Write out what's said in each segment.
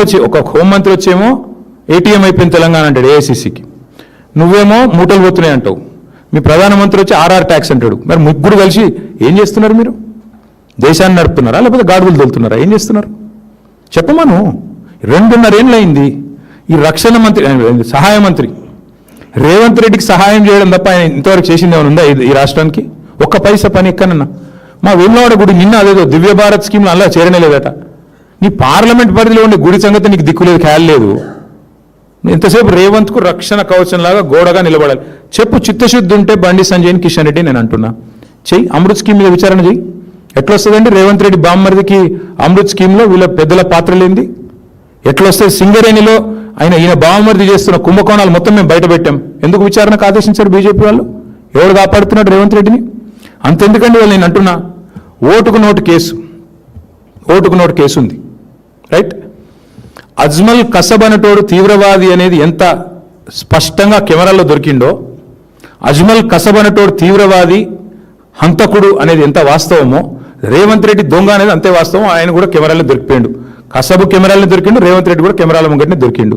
వచ్చి ఒక హోంమంత్రి వచ్చేమో ఏటీఎం అయిపోయిన తెలంగాణ అంటాడు ఏఐసిసికి, నువ్వేమో మూటలు పోతున్నాయి అంటావు. మీ ప్రధానమంత్రి వచ్చి ఆర్ఆర్ ట్యాక్స్ అంటాడు. మరి ముగ్గురు కలిసి ఏం చేస్తున్నారు? మీరు దేశాన్ని నడుపుతున్నారా లేకపోతే గాడుగులు తోలుతున్నారా? ఏం చేస్తున్నారు చెప్పమను. 2.5 ఏళ్ళు అయింది ఈ రక్షణ మంత్రి సహాయ మంత్రి రేవంత్ రెడ్డికి సహాయం చేయడం తప్ప ఆయన ఇంతవరకు చేసింది ఏమైనా ఉందా ఈ రాష్ట్రానికి? ఒక్క పైసా పని ఎక్కనన్నా. మా వేములవాడ గుడి నిన్న అదేదో దివ్య భారత్ స్కీమ్లో అలా చేరనేలేదట. నీ పార్లమెంట్ పరిధిలో ఉండే గుడి సంగతి నీకు దిక్కులేదు, ఖయాల్ లేదు. ఎంతసేపు రేవంత్కు రక్షణ కవచంలాగా గోడగా నిలబడాలి. చెప్పు, చిత్తశుద్ధి ఉంటే బండి సంజయ్ని కిషన్ రెడ్డి నేను అంటున్నా చెయ్యి. అమృత్ స్కీమ్ మీద విచారణ చెయ్యి. ఎట్లా వస్తుందండి రేవంత్ రెడ్డి బామ్మర్దికి అమృత్ స్కీమ్లో వీళ్ళ పెద్దల పాత్ర లేనిది? ఎట్లా వస్తుంది? సింగరేణిలో ఈయన బామ్మర్ది చేస్తున్న కుంభకోణాలు మొత్తం మేము బయట పెట్టాం. ఎందుకు విచారణకు ఆదేశించారు బీజేపీ వాళ్ళు? ఎవరు కాపాడుతున్నాడు రేవంత్ రెడ్డిని? అంతెందుకండి వాళ్ళు నేను అంటున్నా, ఓటుకు నోటు కేసు ఉంది, రైట్? అజ్మల్ కసబ్ అనేటోడు తీవ్రవాది అనేది ఎంత స్పష్టంగా కెమెరాల్లో దొరికిండో, అజ్మల్ కసబ్ అనేటోడు తీవ్రవాది హంతకుడు అనేది ఎంత వాస్తవమో, రేవంత్ రెడ్డి దొంగ అనేది అంతే వాస్తవం. ఆయన కూడా కెమెరాల్లో దొరికిపోయాడు. కసబు కెమెరాల్లో దొరికిండు, రేవంత్ రెడ్డి కూడా కెమెరాల ముంగట్నే దొరికిండు.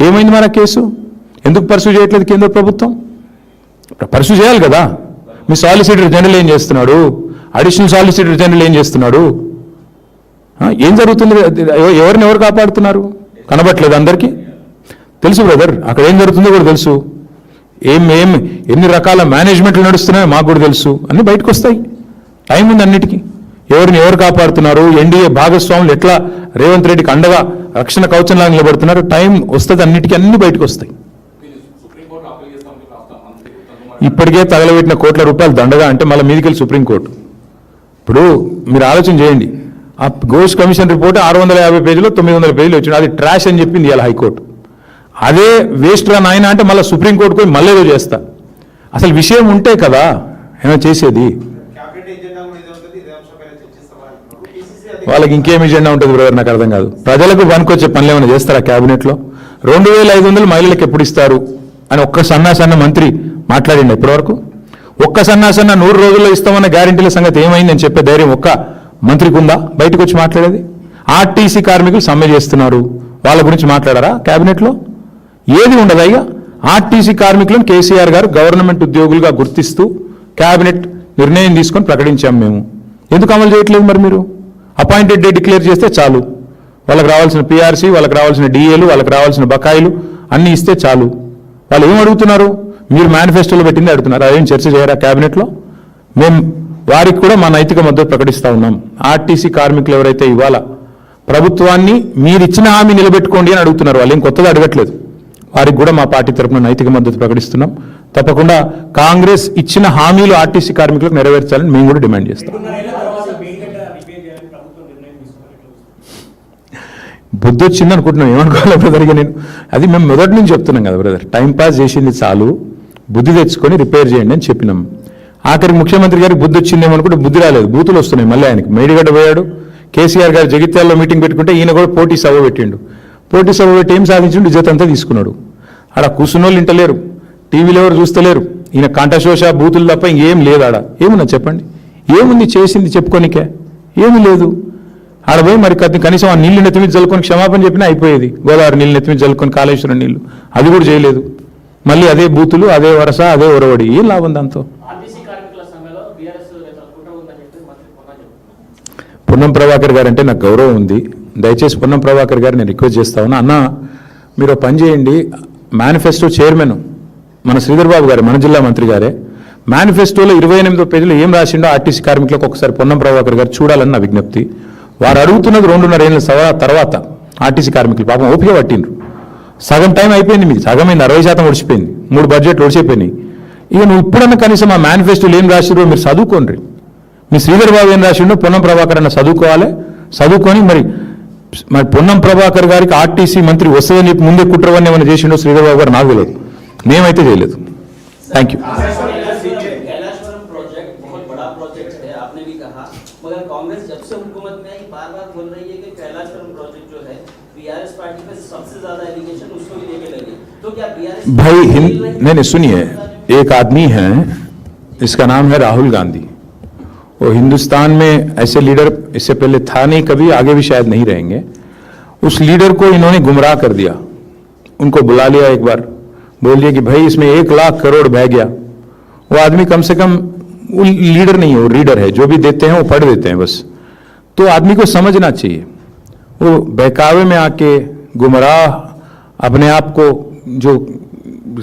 ఏమైంది మన కేసు? ఎందుకు పర్సూ చేయట్లేదు కేంద్ర ప్రభుత్వం? పర్సూ చేయాలి కదా. మీ సాలిసిటర్ జనరల్ ఏం చేస్తున్నాడు? అడిషనల్ సాలిసిటర్ జనరల్ ఏం చేస్తున్నాడు? ఏం జరుగుతుంది? ఎవరు కాపాడుతున్నారు? కనబట్లేదు అందరికీ? తెలుసు బ్రదర్, అక్కడ ఏం జరుగుతుందో కూడా తెలుసు. ఎన్ని రకాల మేనేజ్మెంట్లు నడుస్తున్నాయో మాకు కూడా తెలుసు. అన్నీ బయటకు వస్తాయి. టైం ఉంది అన్నిటికీ. ఎవరు కాపాడుతున్నారు? ఎన్డీఏ భాగస్వాములు ఎట్లా రేవంత్ రెడ్డికి అండగా రక్షణ కవచంలాగా నిలబడుతున్నారు? టైం వస్తుంది, అన్నిటికీ అన్ని బయటకు వస్తాయి. ఇప్పటికే తగలబెట్టిన కోట్ల రూపాయలు దండగా అంటే మళ్ళీ మీదికెళ్ళి సుప్రీంకోర్టు. ఇప్పుడు మీరు ఆలోచన చేయండి, ఆ ఘోష్ కమిషన్ రిపోర్ట్ 650 పేజీలో 900 పేజీలు వచ్చింది. అది ట్రాష్ అని చెప్పింది ఇవాళ హైకోర్టు. అదే వేస్ట్ రా నాయన అంటే మళ్ళీ సుప్రీంకోర్టుకు పోయి మళ్ళీ ఏదో చేస్తా. అసలు విషయం ఉంటే కదా ఏమైనా చేసేది. వాళ్ళకి ఇంకేం ఎజెండా ఉంటుంది బ్రదర్? నాకు అర్థం కాదు. ప్రజలకు పనికొచ్చే పనులు ఏమైనా చేస్తారా క్యాబినెట్లో? 2500 మహిళలకు ఎప్పుడు ఇస్తారు అని ఒక్క సన్న మంత్రి మాట్లాడిండి ఇప్పటివరకు? ఒక్క సన్న 100 రోజుల్లో ఇస్తామన్న గ్యారెంటీల సంగతి ఏమైందని చెప్పే ధైర్యం ఒక్క మంత్రికి ఉందా బయటకు వచ్చి మాట్లాడేది? ఆర్టీసీ కార్మికులు సమ్మె చేస్తున్నారు, వాళ్ళ గురించి మాట్లాడారా క్యాబినెట్లో? ఏది ఉండదు. ఇక ఆర్టీసీ కార్మికులను కేసీఆర్ గారు గవర్నమెంట్ ఉద్యోగులుగా గుర్తిస్తూ క్యాబినెట్ నిర్ణయం తీసుకొని ప్రకటించాం మేము. ఎందుకు అమలు చేయట్లేదు మరి మీరు? అపాయింటెడ్ డే డిక్లేర్ చేస్తే చాలు. వాళ్ళకి రావాల్సిన పీఆర్సీ, వాళ్ళకి రావాల్సిన డిఏలు, వాళ్ళకి రావాల్సిన బకాయిలు అన్నీ ఇస్తే చాలు. వాళ్ళు ఏం అడుగుతున్నారు? మీరు మేనిఫెస్టోలో పెట్టింది అడుగుతున్నారు. అదేం చర్చ చేయరా క్యాబినెట్లో? మేము వారికి కూడా మా నైతిక మద్దతు ప్రకటిస్తూ ఉన్నాం. ఆర్టీసీ కార్మికులు ఎవరైతే ఇవాళ ప్రభుత్వాన్ని మీరు ఇచ్చిన హామీ నిలబెట్టుకోండి అని అడుగుతున్నారు, వాళ్ళు ఏం కొత్తగా అడగట్లేదు. వారికి కూడా మా పార్టీ తరఫున నైతిక మద్దతు ప్రకటిస్తున్నాం. తప్పకుండా కాంగ్రెస్ ఇచ్చిన హామీలు ఆర్టీసీ కార్మికులకు నెరవేర్చాలని మేము కూడా డిమాండ్ చేస్తాం. బుద్ధి వచ్చింది అనుకుంటున్నాం, ఏమనుకోవాలి బ్రదర్? నేను అది మేము మొదటి నుంచి చెప్తున్నాం కదా బ్రదర్, టైంపాస్ చేసింది చాలు, బుద్ధి తెచ్చుకొని రిపేర్ చేయండి అని చెప్పినాం. ఆఖరికి ముఖ్యమంత్రి గారికి బుద్ధి వచ్చిందేమనుకుంటే బుద్ధి రాలేదు, బూతులు వస్తున్నాయి మళ్ళీ ఆయనకి. మేడిగడ్డ పోయాడు, కేసీఆర్ గారు జగిత్యాలలో మీటింగ్ పెట్టుకుంటే ఈయన కూడా పోటీ సభ పెట్టిండు. పోటీ సభ పెట్టి ఏం సాధించిండు? ఇజ్జత్ అంతా తీసుకున్నాడు. ఆడ కూర్చున్నోళ్ళు ఇంటలేరు, టీవీలో ఎవరు చూస్తలేరు. ఈయన కంఠశోష బూతులు తప్ప ఇంకేం లేదు ఆడ. ఏమున్నా చెప్పండి? ఏముంది చేసింది చెప్పుకోనికే? ఏమీ లేదు. ఆడ పోయి మరి కనీసం ఆ నీళ్ళు నెత్తిమీద జల్లుకొని క్షమాపణ చెప్పినా అయిపోయేది. గోదావరి నీళ్ళు నెత్తిమీద జల్లుకొని కాళేశ్వరం నీళ్ళు, అది కూడా చేయలేదు. మళ్ళీ అదే బూతులు, అదే వరస, అదే ఒరవడి. ఏం లాభం దాంతో? పొన్నం ప్రభాకర్ గారు అంటే నాకు గౌరవం ఉంది. దయచేసి పొన్నం ప్రభాకర్ గారు నేను రిక్వెస్ట్ చేస్తా ఉన్నా, అన్న మీరు పని చేయండి. మేనిఫెస్టో చైర్మన్ మన శ్రీధర్ బాబు గారు, మన జిల్లా మంత్రి గారే, మేనిఫెస్టోలో 28వ పేజీలో ఏం రాసిండో ఆర్టీసీ కార్మికులకు ఒకసారి పొన్నం ప్రభాకర్ గారు చూడాలని నా విజ్ఞప్తి. వారు అడుగుతున్నది 2.5 ఏళ్ళ తర్వాత ఆర్టీసీ కార్మికులు పాపం ఓపిక పట్టిండ్రు. సగం టైం అయిపోయింది, మీకు సగమైంది, 60% ఒడిచిపోయింది, 3 బడ్జెట్లు ఒడిచిపోయినాయి. ఇక నువ్వు ఇప్పుడన్నా కనీసం ఆ మేనిఫెస్టోలు ఏం రాసిరో మీరు చదువుకోండి. మీ శ్రీధర్ బాబు ఏం రాసిండో పొన్నం ప్రభాకర్ అన్న చదువుకోవాలి. చదువుకొని మరి పొన్నం ప్రభాకర్ గారికి ఆర్టీసీ మంత్రి వస్తుందని చెప్పి ముందే కుట్రవన్నీ ఏమైనా చేసిండో శ్రీధర్ బాబు గారు నాకు తెలియదు, మేమైతే చేయలేదు. Thank you. भाई नहीं सुनिए, एक आदमी है, इसका नाम है राहुल गांधी। वो हिंदुस्तान में ऐसे लीडर इससे पहले था नहीं कभी, आगे भी शायद नहीं रहेंगे। उस लीडर को इन्होंने गुमराह कर दिया, उनको बुला लिया एक बार, बोल दिया कि भाई इसमें 1 लाख करोड़ बह गया। वो आदमी कम से कम वो लीडर नहीं है, वो रीडर है, जो भी देते हैं वो पढ़ देते हैं बस। तो आदमी को समझना चाहिए, वो बहकावे में आके गुमराह अपने आप को जो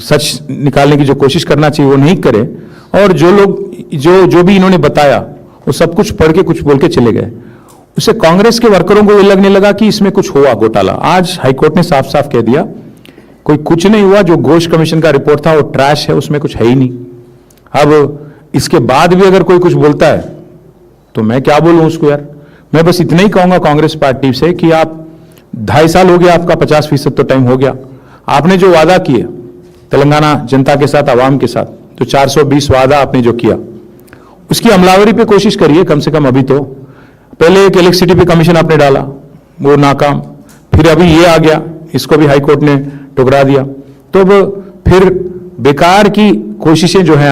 सच निकालने की जो कोशिश करना चाहिए वो नहीं करे, और जो लोग जो भी इन्होंने बताया वो सब कुछ पढ़ के कुछ बोल के चले गए। उससे कांग्रेस के वर्करों को ये लगने लगा कि इसमें कुछ हुआ घोटाला। आज हाईकोर्ट ने साफ साफ कह दिया कोई कुछ नहीं हुआ, जो घोष कमीशन का रिपोर्ट था वो ट्रैश है, उसमें कुछ है ही नहीं। अब इसके बाद भी अगर कोई कुछ बोलता है तो मैं क्या बोलूं उसको यार। मैं बस इतना ही कहूंगा कांग्रेस पार्टी से कि आप 2.5 साल हो गया, आपका 50% तो टाइम हो गया। आपने जो वादा किए तेलंगाना जनता के साथ, आवाम के साथ, तो 420 वादा आपने जो किया उसकी अमलावरी पे कोशिश करिए कम से कम। अभी तो पहले एक इलेक्ट्रिसिटी पे कमीशन आपने डाला, वो नाकाम, फिर अभी ये आ गया, इसको भी हाईकोर्ट ने ठुकरा दिया। तो अब फिर बेकार की कोशिशें जो हैं